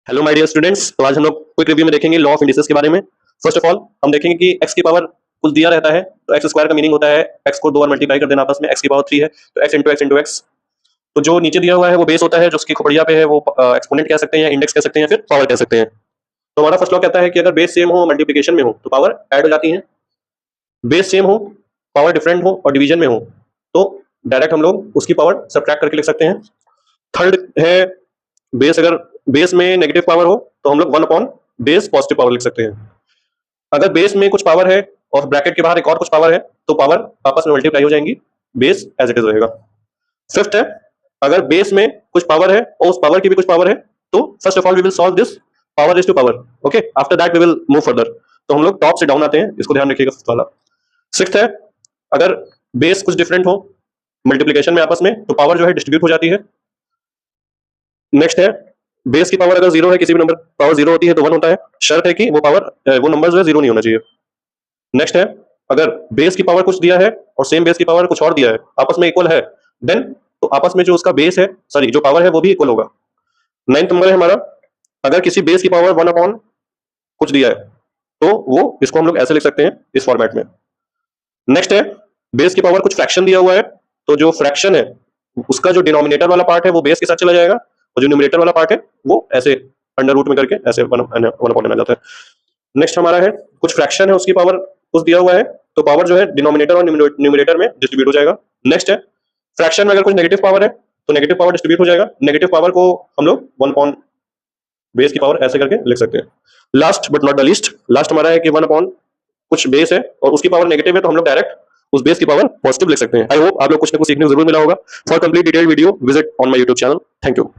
Hello my dear students. तो आज हम लोग क्विक रिव्यू में देखेंगे लॉ ऑफ इंडिसेस के बारे में। फर्स्ट ऑफ ऑल हम देखेंगे कि x की पावर कुछ दिया रहता है तो x स्क्वायर का मीनिंग होता है x को 2 बार मल्टीप्लाई कर देना आपस में। x की पावर 3 है तो x इंटू x। तो जो नीचे दिया हुआ है वो बेस होता है, जो उसकी खोपड़िया पे है वो एक्सपोनेंट कह सकते हैं या इंडेक्स कह सकते हैं या फिर पावर कह सकते हैं। तो हमारा फर्स्ट लॉ कहता है कि अगर बेस सेम हो, मल्टीप्लिकेशन में हो तो पावर ऐड हो जाती है। बेस सेम हो, पावर डिफरेंट हो और डिवीजन में हो तो डायरेक्ट हम लोग उसकी पावर सब्ट्रैक्ट करके लिख सकते हैं। थर्ड है बेस, अगर बेस में नेगेटिव पावर हो तो हम लोग 1 अपॉन बेस पॉजिटिव पावर लिख सकते हैं। अगर बेस में कुछ पावर है और ब्रैकेट के बाहर एक और कुछ पावर है तो पावर आपस में मल्टीप्लाई हो जाएंगी, बेस एज इट इज रहेगा। फिफ्थ है अगर बेस में कुछ पावर है और उस पावर की भी कुछ पावर है तो first of all we will solve this power is two power. Okay, after that we will move further. तो हम लोग टॉप से डाउन आते हैं, इसको ध्यान रखिएगा फिफ्थ वाला। सिक्स्थ है अगर बेस कुछ डिफरेंट हो मल्टीप्लिकेशन में आपस में तो पावर जो है डिस्ट्रीब्यूट हो जाती है। नेक्स्ट है बेस की पावर अगर जीरो है, किसी भी नंबर पावर जीरो होती है तो 1 होता है, शर्त है कि वो नंबर जो है जीरो नहीं होना चाहिए। नेक्स्ट है अगर बेस की पावर कुछ दिया है और सेम बेस की पावर कुछ और दिया है, आपस में इक्वल है, देन तो आपस में जो उसका बेस है, सॉरी जो पावर है वो भी इक्वल होगा। 9th नंबर है हमारा अगर किसी बेस की पावर 1 अपॉन कुछ दिया है तो वो इसको हम लोग ऐसे लिख सकते हैं इस फॉर्मेट में। नेक्स्ट है बेस की पावर कुछ फ्रैक्शन दिया हुआ है तो जो फ्रैक्शन है उसका जो डिनोमिनेटर वाला पार्ट है वो बेस के साथ चला जाएगा और जो न्यूमरेटर वाला पार्ट है वो ऐसे अंडर रूट में करके ऐसे 1 अपॉन आ जाता है। नेक्स्ट हमारा है कुछ फ्रैक्शन है, उसकी पावर कुछ दिया हुआ है तो पावर जो है डिनोमिनेटर और न्यूमरेटर में डिस्ट्रीब्यूट हो जाएगा। नेक्स्ट है फ्रैक्शन में अगर कुछ नेगेटिव पावर है तो नेगेटिव पावर डिस्ट्रीब्यूट हो जाएगा। नेगेटिव पावर को हम लोग 1 अपॉन बेस की पावर ऐसे करके लिख सकते हैं। Last but not the least, last हमारा है कि 1 अपॉन कुछ बेस है और उसकी पावर नेगेटिव है तो हम लोग डायरेक्ट उस बेस की पावर पॉजिटिव लिख सकते हैं। आई होप आप लोग कुछ ना कुछ सीखने को जरूर मिला होगा। For complete detail video visit on my YouTube channel. Thank you.